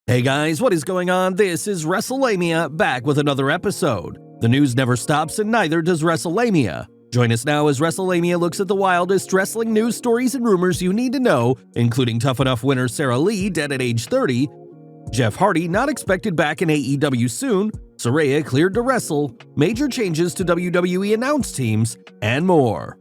Hey guys, what is going on? This is Wrestlelamia, back with another episode. The news never stops and neither does Wrestlelamia. Join us now as Wrestlelamia looks at the wildest wrestling news stories and rumors you need to know, including Tough Enough winner Sarah Lee dead at age 30, Jeff Hardy not expected back in AEW soon, Saraya cleared to wrestle, major changes to WWE announce teams, and more.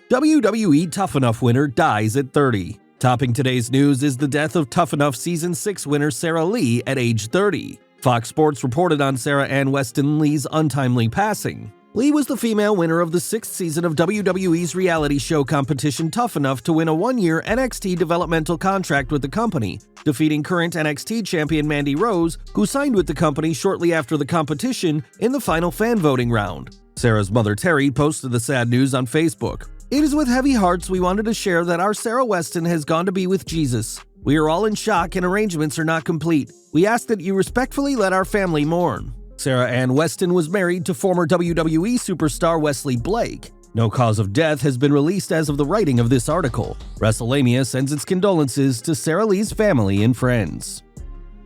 WWE Tough Enough winner dies at 30. Topping today's news is the death of Tough Enough Season 6 winner Sarah Lee at age 30. Fox Sports reported on Sarah Ann Weston Lee's untimely passing. Lee was the female winner of the 6th season of WWE's reality show competition Tough Enough to win a one-year NXT developmental contract with the company, defeating current NXT champion Mandy Rose, who signed with the company shortly after the competition in the final fan voting round. Sarah's mother Terry posted the sad news on Facebook. "It is with heavy hearts we wanted to share that our Sarah Weston has gone to be with Jesus. We are all in shock and arrangements are not complete. We ask that you respectfully let our family mourn." Sarah Ann Weston was married to former WWE superstar Wesley Blake. No cause of death has been released as of the writing of this article. Wrestlelamia sends its condolences to Sarah Lee's family and friends.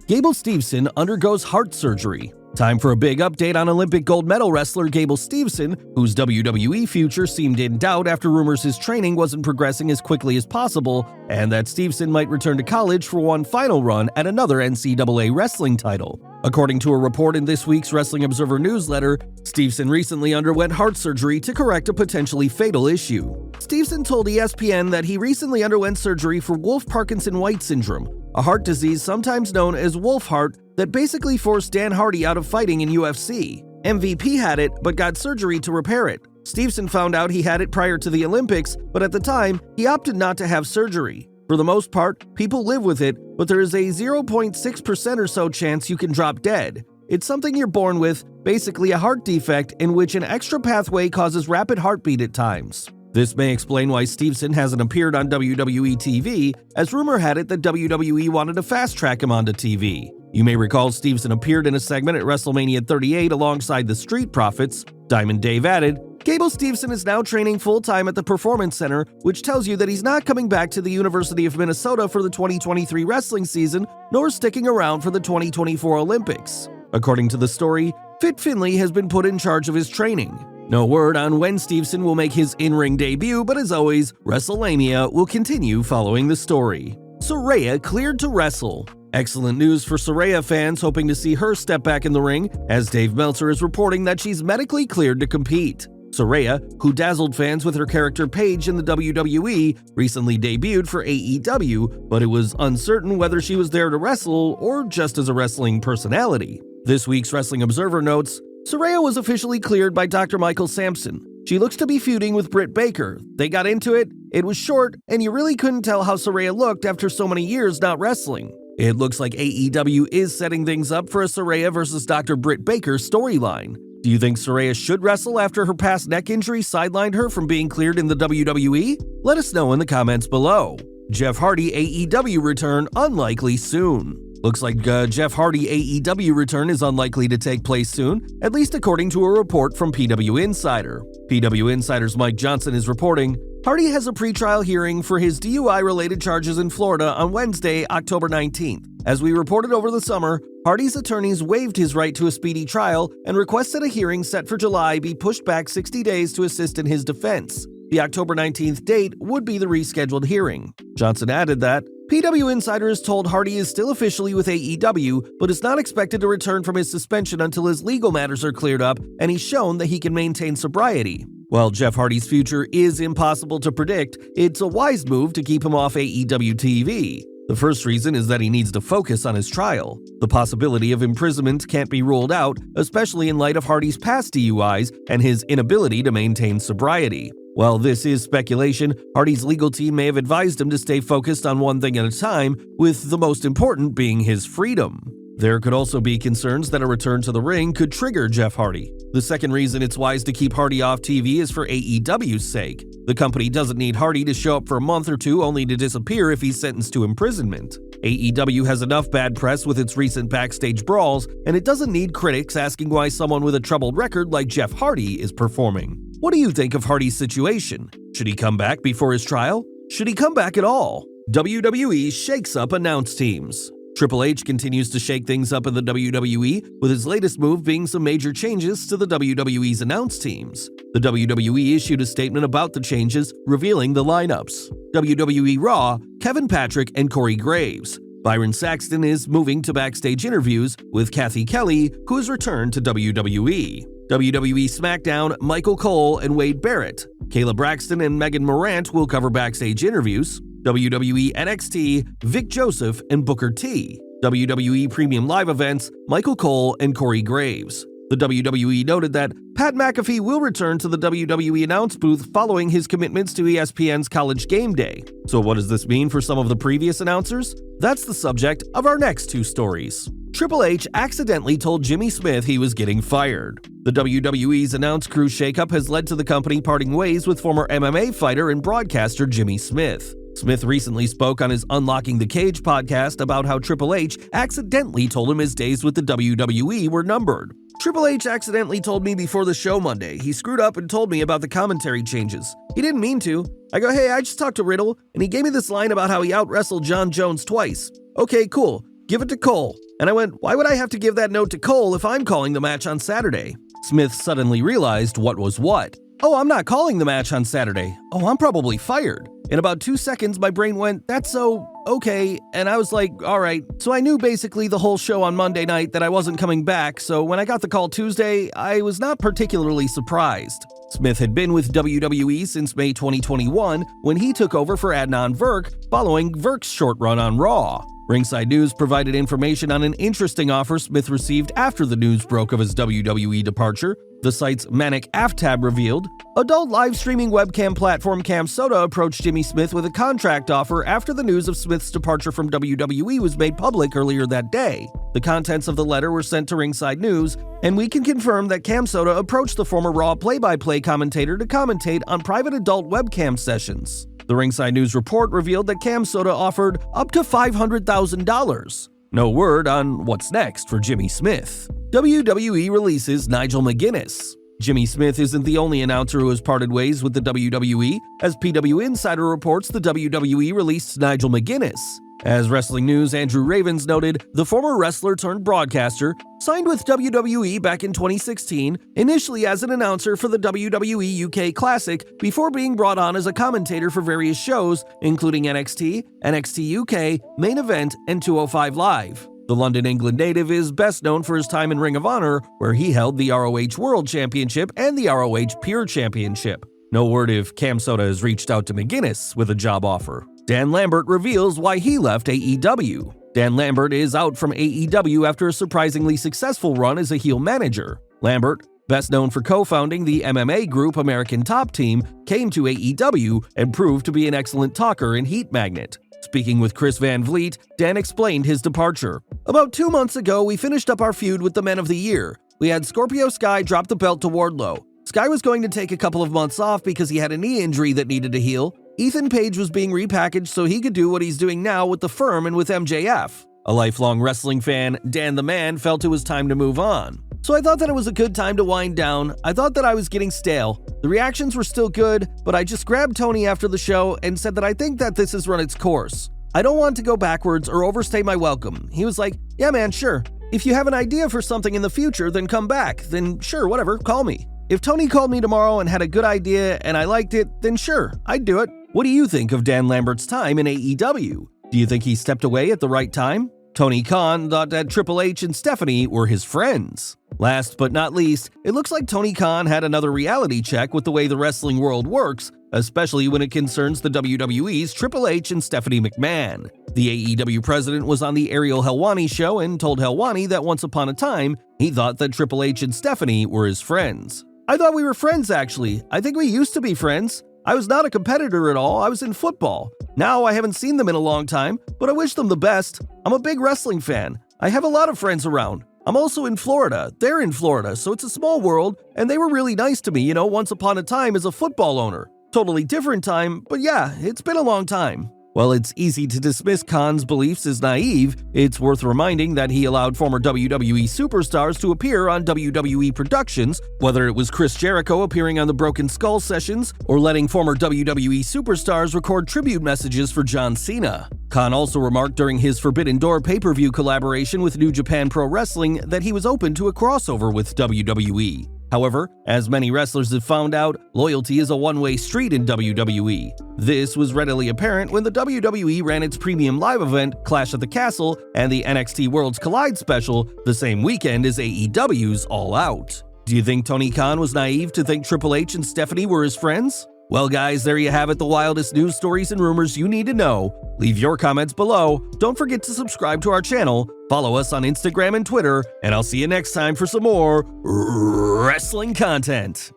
Gable Steveson undergoes heart surgery. Time for a big update on Olympic gold medal wrestler Gable Steveson, whose WWE future seemed in doubt after rumors his training wasn't progressing as quickly as possible, and that Steveson might return to college for one final run at another NCAA wrestling title. According to a report in this week's Wrestling Observer newsletter, Steveson recently underwent heart surgery to correct a potentially fatal issue. Steveson told ESPN that he recently underwent surgery for Wolff-Parkinson-White syndrome, a heart disease sometimes known as wolf heart that basically forced Dan Hardy out of fighting in UFC. MVP had it, but got surgery to repair it. Steveson found out he had it prior to the Olympics, but at the time, he opted not to have surgery. For the most part, people live with it, but there is a 0.6% or so chance you can drop dead. It's something you're born with, basically a heart defect in which an extra pathway causes rapid heartbeat at times. This may explain why Steveson hasn't appeared on WWE TV, as rumor had it that WWE wanted to fast-track him onto TV. You may recall Steveson appeared in a segment at WrestleMania 38 alongside the Street Profits. Diamond Dave added, "Gable Steveson is now training full-time at the Performance Center, which tells you that he's not coming back to the University of Minnesota for the 2023 wrestling season, nor sticking around for the 2024 Olympics." According to the story, Fit Finlay has been put in charge of his training. No word on when Steveson will make his in-ring debut, but as always, Wrestlelamia will continue following the story. Saraya cleared to wrestle. Excellent news for Saraya fans hoping to see her step back in the ring, as Dave Meltzer is reporting that she's medically cleared to compete. Saraya, who dazzled fans with her character Paige in the WWE, recently debuted for AEW, but it was uncertain whether she was there to wrestle or just as a wrestling personality. This week's Wrestling Observer notes, Saraya was officially cleared by Dr. Michael Sampson. She looks to be feuding with Britt Baker. They got into it, it was short, and you really couldn't tell how Saraya looked after so many years not wrestling. It looks like AEW is setting things up for a Saraya versus Dr. Britt Baker storyline. Do you think Saraya should wrestle after her past neck injury sidelined her from being cleared in the WWE? Let us know in the comments below. Jeff Hardy AEW return unlikely soon. Looks like Jeff Hardy AEW return is unlikely to take place soon, at least according to a report from PW Insider. PW Insider's Mike Johnson is reporting, Hardy has a pretrial hearing for his DUI-related charges in Florida on Wednesday, October 19th. As we reported over the summer, Hardy's attorneys waived his right to a speedy trial and requested a hearing set for July be pushed back 60 days to assist in his defense. The October 19th date would be the rescheduled hearing. Johnson added that, PW Insider is told Hardy is still officially with AEW, but is not expected to return from his suspension until his legal matters are cleared up and he's shown that he can maintain sobriety. While Jeff Hardy's future is impossible to predict, it's a wise move to keep him off AEW TV. The first reason is that he needs to focus on his trial. The possibility of imprisonment can't be ruled out, especially in light of Hardy's past DUIs and his inability to maintain sobriety. While this is speculation, Hardy's legal team may have advised him to stay focused on one thing at a time, with the most important being his freedom. There could also be concerns that a return to the ring could trigger Jeff Hardy. The second reason it's wise to keep Hardy off TV is for AEW's sake. The company doesn't need Hardy to show up for a month or two only to disappear if he's sentenced to imprisonment. AEW has enough bad press with its recent backstage brawls, and it doesn't need critics asking why someone with a troubled record like Jeff Hardy is performing. What do you think of Hardy's situation? Should he come back before his trial? Should he come back at all? WWE shakes up announce teams. Triple H continues to shake things up in the WWE, with his latest move being some major changes to the WWE's announce teams. The WWE issued a statement about the changes, revealing the lineups. WWE Raw, Kevin Patrick and Corey Graves. Byron Saxton is moving to backstage interviews with Kathy Kelly, who has returned to WWE. WWE SmackDown, Michael Cole and Wade Barrett. Kayla Braxton and Megan Morant will cover backstage interviews. WWE NXT, Vic Joseph and Booker T. WWE Premium Live Events, Michael Cole and Corey Graves. The WWE noted that Pat McAfee will return to the WWE announce booth following his commitments to ESPN's College Game Day. So what does this mean for some of the previous announcers? That's the subject of our next two stories. Triple H accidentally told Jimmy Smith he was getting fired. The WWE's announce crew shakeup has led to the company parting ways with former MMA fighter and broadcaster Jimmy Smith. Smith recently spoke on his Unlocking the Cage podcast about how Triple H accidentally told him his days with the WWE were numbered. Triple H accidentally told me before the show Monday. He screwed up and told me about the commentary changes. He didn't mean to. I go, hey, I just talked to Riddle, and he gave me this line about how he out-wrestled John Jones twice. Okay, cool. Give it to Cole. And I went, why would I have to give that note to Cole if I'm calling the match on Saturday? Smith suddenly realized what was what. Oh, I'm not calling the match on Saturday. Oh, I'm probably fired. In about 2 seconds, my brain went, that's so, okay, and I was like, alright. So I knew basically the whole show on Monday night that I wasn't coming back, so when I got the call Tuesday, I was not particularly surprised. Smith had been with WWE since May 2021 when he took over for Adnan Virk following Virk's short run on Raw. Ringside News provided information on an interesting offer Smith received after the news broke of his WWE departure. The site's Manic Aftab revealed, adult live streaming webcam platform CamSoda approached Jimmy Smith with a contract offer after the news of Smith's departure from WWE was made public earlier that day. The contents of the letter were sent to Ringside News, and we can confirm that CamSoda approached the former Raw play-by-play commentator to commentate on private adult webcam sessions. The Ringside News report revealed that CamSoda offered up to $500,000. No word on what's next for Jimmy Smith. WWE releases Nigel McGuinness. Jimmy Smith isn't the only announcer who has parted ways with the WWE. As PW Insider reports, the WWE released Nigel McGuinness. As Wrestling News' Andrew Ravens noted, the former wrestler turned broadcaster signed with WWE back in 2016, initially as an announcer for the WWE UK Classic before being brought on as a commentator for various shows, including NXT, NXT UK, Main Event, and 205 Live. The London, England native is best known for his time in Ring of Honor, where he held the ROH World Championship and the ROH Pure Championship. No word if CamSoda has reached out to McGuinness with a job offer. Dan Lambert reveals why he left AEW. Dan Lambert is out from AEW after a surprisingly successful run as a heel manager. Lambert, best known for co-founding the MMA group American Top Team, came to AEW and proved to be an excellent talker and heat magnet. Speaking with Chris Van Vliet, Dan explained his departure. About 2 months ago, we finished up our feud with the Men of the Year. We had Scorpio Sky drop the belt to Wardlow. Sky was going to take a couple of months off because he had a knee injury that needed to heal. Ethan Page was being repackaged so he could do what he's doing now with the firm and with MJF. A lifelong wrestling fan, Dan the Man felt it was time to move on. So I thought that it was a good time to wind down. I thought that I was getting stale. The reactions were still good, but I just grabbed Tony after the show and said that I think that this has run its course. I don't want to go backwards or overstay my welcome. He was like, yeah man, sure. If you have an idea for something in the future, then come back. Then sure, whatever, call me. If Tony called me tomorrow and had a good idea and I liked it, then sure, I'd do it. What do you think of Dan Lambert's time in AEW? Do you think he stepped away at the right time? Tony Khan thought that Triple H and Stephanie were his friends. Last but not least, it looks like Tony Khan had another reality check with the way the wrestling world works, especially when it concerns the WWE's Triple H and Stephanie McMahon. The AEW president was on the Ariel Helwani show and told Helwani that once upon a time, he thought that Triple H and Stephanie were his friends. I thought we were friends actually. I think we used to be friends. I was not a competitor at all, I was in football. Now I haven't seen them in a long time, but I wish them the best. I'm a big wrestling fan. I have a lot of friends around. I'm also in Florida. They're in Florida, so it's a small world, and they were really nice to me, once upon a time as a football owner. Totally different time, but yeah, it's been a long time. While it's easy to dismiss Khan's beliefs as naive, it's worth reminding that he allowed former WWE superstars to appear on WWE productions, whether it was Chris Jericho appearing on the Broken Skull sessions or letting former WWE superstars record tribute messages for John Cena. Khan also remarked during his Forbidden Door pay-per-view collaboration with New Japan Pro Wrestling that he was open to a crossover with WWE. However, as many wrestlers have found out, loyalty is a one-way street in WWE. This was readily apparent when the WWE ran its premium live event, Clash at the Castle, and the NXT Worlds Collide special the same weekend as AEW's All Out. Do you think Tony Khan was naive to think Triple H and Stephanie were his friends? Well guys, there you have it, the wildest news stories and rumors you need to know. Leave your comments below, don't forget to subscribe to our channel, follow us on Instagram and Twitter, and I'll see you next time for some more wrestling content.